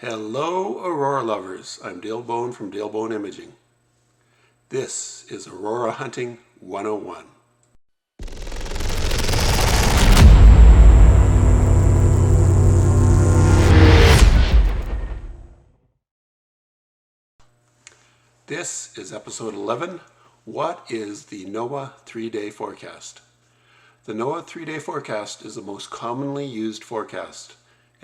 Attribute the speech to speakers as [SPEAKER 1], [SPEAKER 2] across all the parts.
[SPEAKER 1] Hello Aurora lovers, I'm Dale Bone from Dale Bone Imaging. This is Aurora Hunting 101. This is episode 11, What is the NOAA 3-day forecast? The NOAA 3-day forecast is the most commonly used forecast.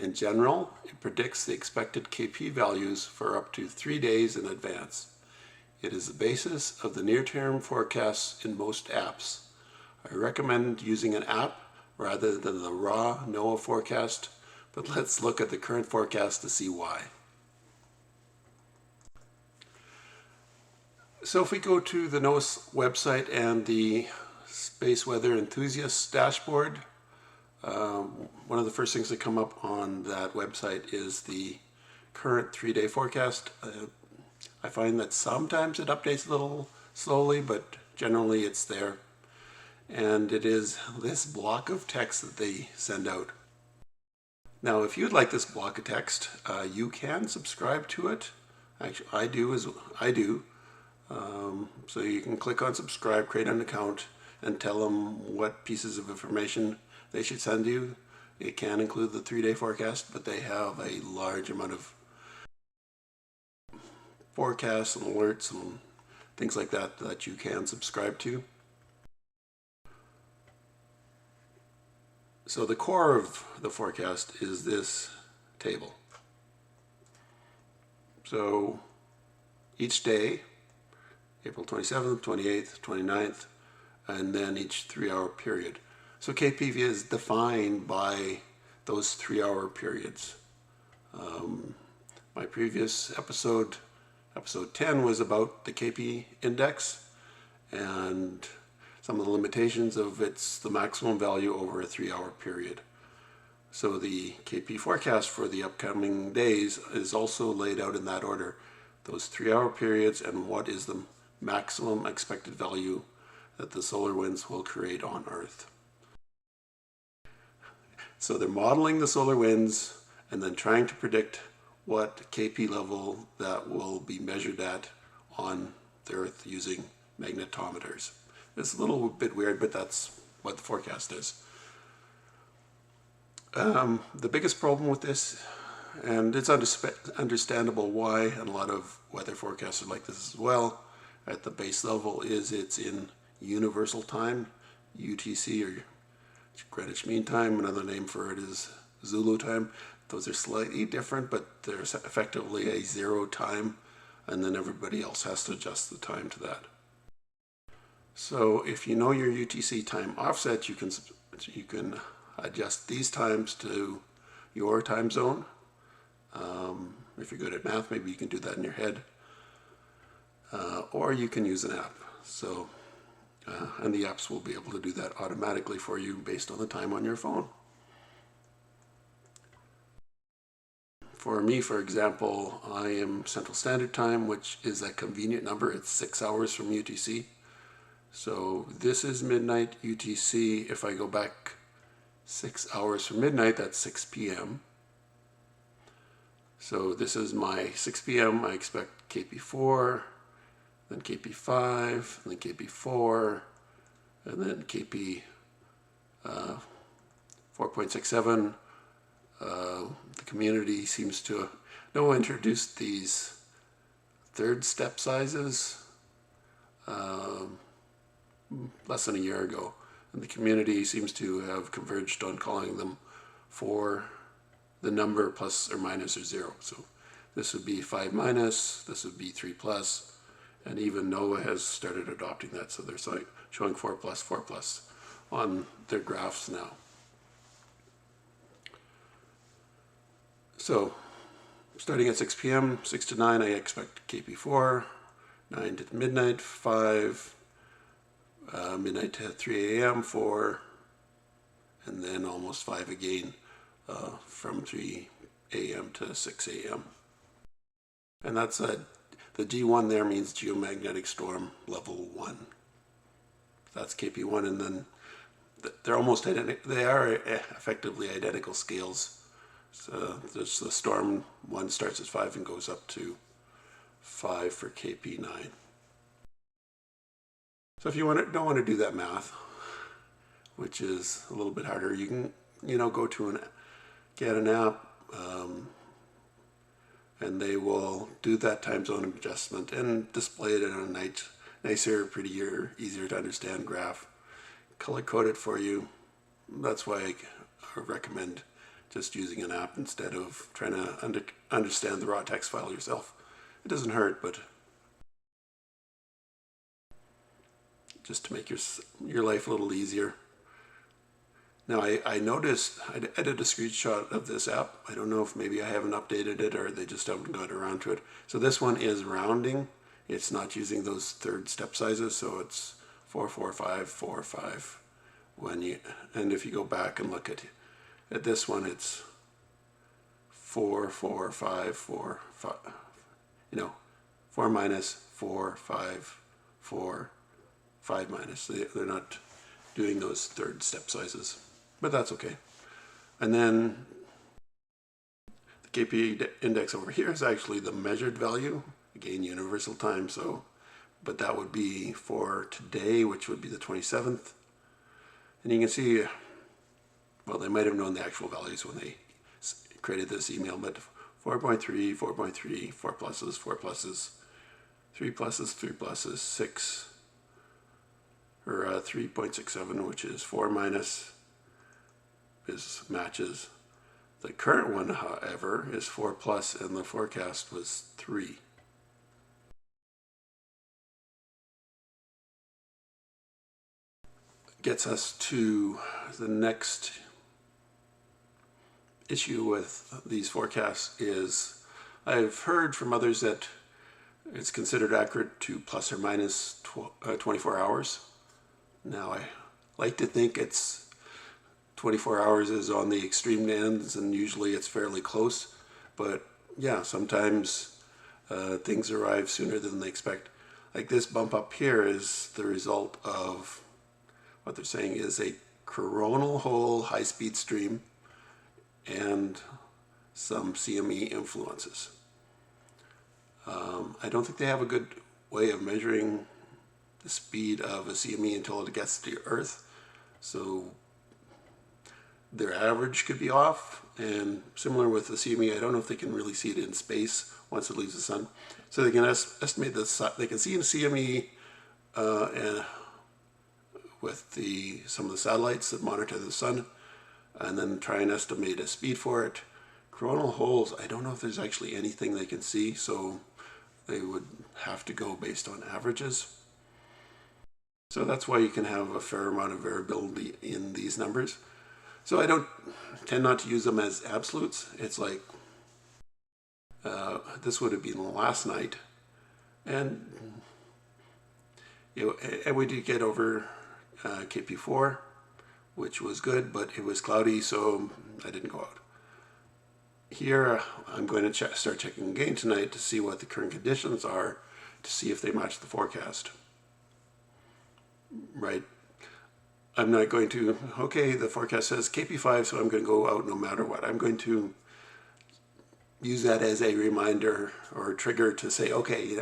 [SPEAKER 1] In general, it predicts the expected KP values for up to 3 days in advance. It is the basis of the near-term forecasts in most apps. I recommend using an app rather than the raw NOAA forecast, but let's look at the current forecast to see why. So if we go to the NOAA website and the Space Weather Enthusiasts dashboard, one of the first things that come up on that website is the current 3-day forecast. I find that sometimes it updates a little slowly, but generally it's there. And it is this block of text that they send out. Now, if you'd like this block of text, you can subscribe to it. Actually, I do. So you can click on subscribe, create an account, and tell them what pieces of information they should send you. It can include the 3-day forecast, but they have a large amount of forecasts and alerts and things like that that you can subscribe to. So the core of the forecast is this table. So each day, April 27th, 28th, 29th, and then each 3-hour period. So KP is defined by those 3-hour periods. My previous episode 10, was about the KP index and some of the limitations of the maximum value over a 3-hour period. So the KP forecast for the upcoming days is also laid out in that order. Those 3-hour periods and what is the maximum expected value that the solar winds will create on Earth. So they're modeling the solar winds and then trying to predict what KP level that will be measured at on the Earth using magnetometers. It's a little bit weird, but that's what the forecast is. The biggest problem with this, and it's understandable why, and a lot of weather forecasts are like this as well, at the base level, is it's in universal time, UTC, or Greenwich Mean Time. Another name for it is Zulu time. Those are slightly different, but there's effectively a 0 time, and then everybody else has to adjust the time to that. So if you know your UTC time offset, you can adjust these times to your time zone. If you're good at math, maybe you can do that in your head. Or you can use an app. So, and the apps will be able to do that automatically for you based on the time on your phone. For me, for example, I am Central Standard Time, which is a convenient number. It's 6 hours from UTC. So this is midnight UTC. If I go back 6 hours from midnight, that's 6 p.m. So this is my 6 p.m. I expect KP4, then KP5, then KP4, and then KP 4.67. The community seems to know introduced these third step sizes less than a year ago, and the community seems to have converged on calling them for the number plus or minus or 0. So this would be 5 minus, this would be 3 plus, and even NOAA has started adopting that, so they're showing 4 plus, 4 plus on their graphs now. So starting at 6 p.m., 6 to 9, I expect KP4, 9 to midnight, 5, midnight to 3 a.m., 4, and then almost 5 again from 3 a.m. to 6 a.m. And that's the G1 there means geomagnetic storm level 1. That's KP1, and then they're almost identical. They are effectively identical scales. So this, the storm one starts at 5 and goes up to 5 for KP9. So if you don't want to do that math, which is a little bit harder, you can, go to get an app, and they will do that time zone adjustment and display it in a nicer, prettier, easier to understand graph, color code it for you. That's why I recommend just using an app instead of trying to understand the raw text file yourself. It doesn't hurt, but just to make your life a little easier. Now I noticed, I did a screenshot of this app. I don't know if maybe I haven't updated it or they just haven't got around to it. So this one is rounding. It's not using those third step sizes, so it's 4, 4, 5, 4, 5. And if you go back and look at this one, it's 4, 4, 5, 4, 5. 4 minus, 4, 5, 4, 5 minus. They're not doing those third step sizes, but that's okay. And then the KP index over here is actually the measured value, again universal time, but that would be for today, which would be the 27th. And you can see, well, they might have known the actual values when they created this email, but 4.3, 4.3, 4 pluses, 4 pluses, 3 pluses, 3 pluses, 6, or 3.67, which is 4 minus, matches. The current one, however, is 4 plus, and the forecast was 3. Gets us to the next issue with these forecasts is I've heard from others that it's considered accurate to plus or minus 24 hours. Now I like to think it's 24 hours is on the extreme ends, and usually it's fairly close, but yeah, sometimes things arrive sooner than they expect. Like this bump up here is the result of what they're saying is a coronal hole high-speed stream and some CME influences. I don't think they have a good way of measuring the speed of a CME until it gets to Earth, so their average could be off, and similar with the CME, I don't know if they can really see it in space once it leaves the sun. So they can estimate the, they can see in CME and with some of the satellites that monitor the sun, and then try and estimate a speed for it. Coronal holes, I don't know if there's actually anything they can see, so they would have to go based on averages. So that's why you can have a fair amount of variability in these numbers. So I tend not to use them as absolutes. It's like, this would have been last night, and and we did get over KP4, which was good, but it was cloudy, so I didn't go out. Here, I'm going to start checking again tonight to see what the current conditions are, to see if they match the forecast. Right? I'm not going to, okay, the forecast says KP5, so I'm going to go out no matter what. I'm going to use that as a reminder or a trigger to say, okay,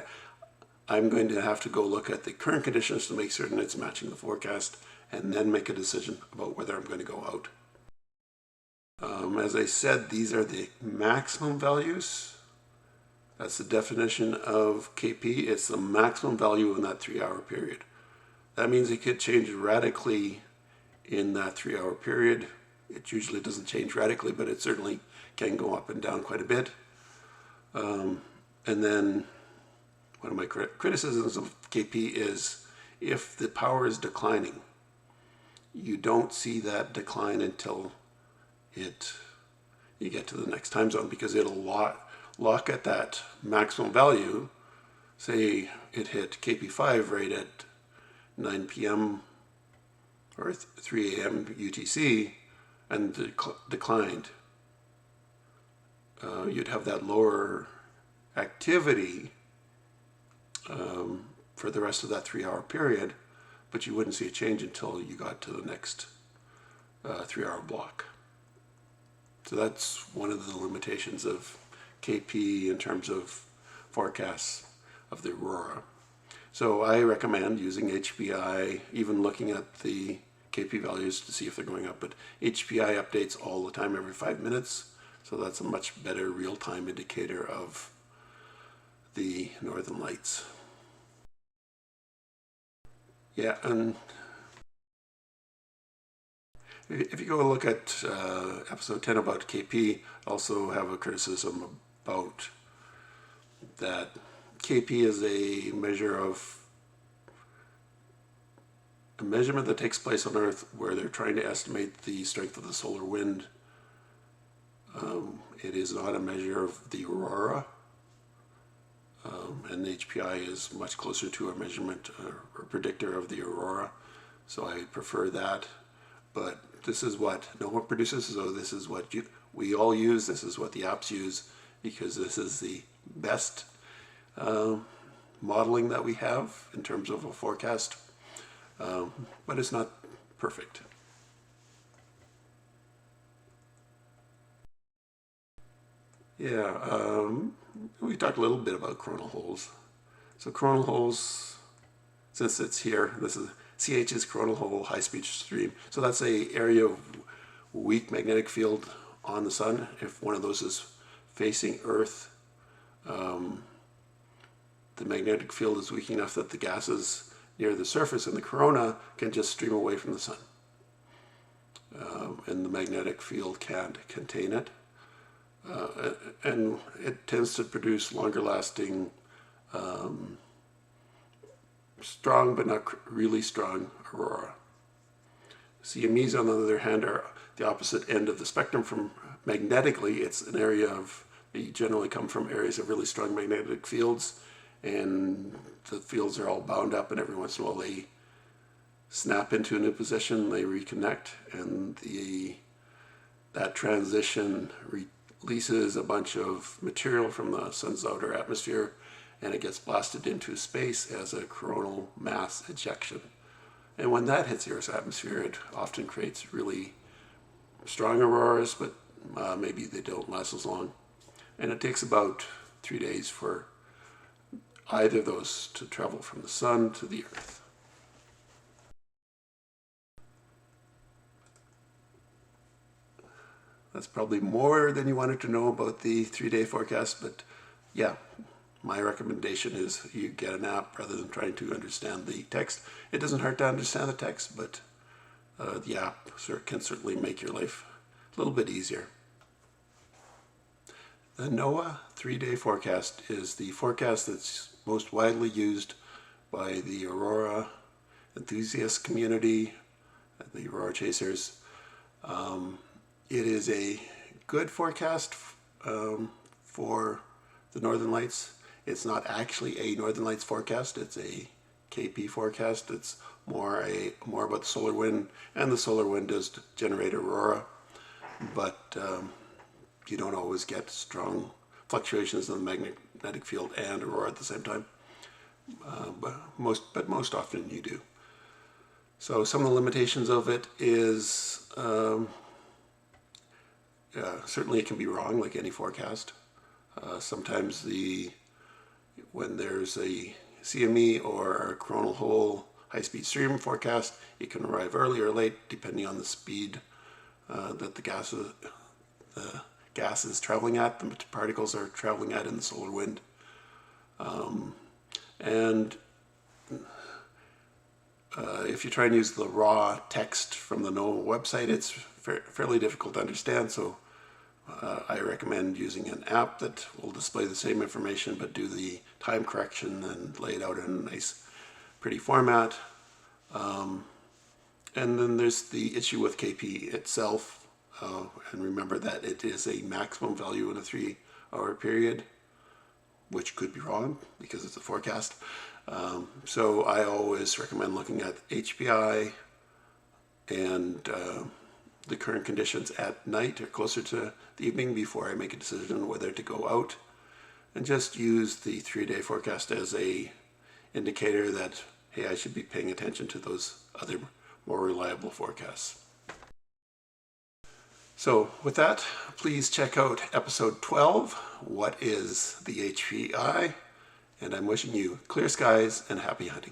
[SPEAKER 1] I'm going to have to go look at the current conditions to make certain it's matching the forecast, and then make a decision about whether I'm going to go out. As I said, these are the maximum values. That's the definition of KP. It's the maximum value in that 3-hour period. That means it could change radically in that 3-hour period. It usually doesn't change radically, but it certainly can go up and down quite a bit. And then one of my criticisms of KP is if the power is declining, you don't see that decline until you get to the next time zone, because it'll lock at that maximum value. Say it hit KP5 right at 9 p.m. or 3 a.m. UTC and declined. You'd have that lower activity for the rest of that 3-hour period, but you wouldn't see a change until you got to the next 3-hour block. So that's one of the limitations of KP in terms of forecasts of the aurora. So I recommend using HPI, even looking at the KP values to see if they're going up, but HPI updates all the time, every 5 minutes. So that's a much better real-time indicator of the northern lights. Yeah, and if you go look at episode 10 about KP, also have a criticism about that KP is a measurement that takes place on Earth where they're trying to estimate the strength of the solar wind. It is not a measure of the aurora, and HPI is much closer to a measurement or predictor of the aurora, so I prefer that. But this is what NOAA produces, so this is what we all use, this is what the apps use, because this is the best modeling that we have in terms of a forecast, but it's not perfect. Yeah, we talked a little bit about coronal holes. So coronal holes, since it's here, this is CH is coronal hole high-speed stream. So that's a area of weak magnetic field on the sun. If one of those is facing Earth, the magnetic field is weak enough that the gases near the surface in the corona can just stream away from the sun. And the magnetic field can't contain it. And it tends to produce longer lasting, strong but not really strong aurora. CMEs, on the other hand, are the opposite end of the spectrum. From magnetically, it's an area of, they generally come from areas of really strong magnetic fields, and the fields are all bound up, and every once in a while they snap into a new position, they reconnect, and that transition releases a bunch of material from the sun's outer atmosphere, and it gets blasted into space as a coronal mass ejection. And when that hits the Earth's atmosphere, it often creates really strong auroras, but maybe they don't last as long. And it takes about 3 days for either of those to travel from the sun to the Earth. That's probably more than you wanted to know about the 3-day forecast, but yeah, my recommendation is you get an app rather than trying to understand the text. It doesn't hurt to understand the text, but the app can certainly make your life a little bit easier. The NOAA 3-day forecast is the forecast that's most widely used by the Aurora enthusiast community, the Aurora chasers. It is a good forecast for the Northern Lights. It's not actually a Northern Lights forecast, it's a KP forecast. It's more about the solar wind, and the solar wind does generate aurora, but you don't always get strong fluctuations in the magnetic field and aurora at the same time, but most often you do. So some of the limitations of it is certainly it can be wrong, like any forecast. Sometimes when there's a CME or a coronal hole high-speed stream forecast, it can arrive early or late depending on the speed that the gas is traveling at, the particles are traveling at in the solar wind. If you try and use the raw text from the NOAA website, it's fairly difficult to understand, so I recommend using an app that will display the same information but do the time correction and lay it out in a nice, pretty format. And then there's the issue with KP itself, and remember that it is a maximum value in a 3-hour period, which could be wrong because it's a forecast. So I always recommend looking at HPI and the current conditions at night or closer to the evening before I make a decision whether to go out, and just use the 3-day forecast as a indicator that, hey, I should be paying attention to those other more reliable forecasts. So with that, please check out episode 12, What is the HPI? And I'm wishing you clear skies and happy hunting.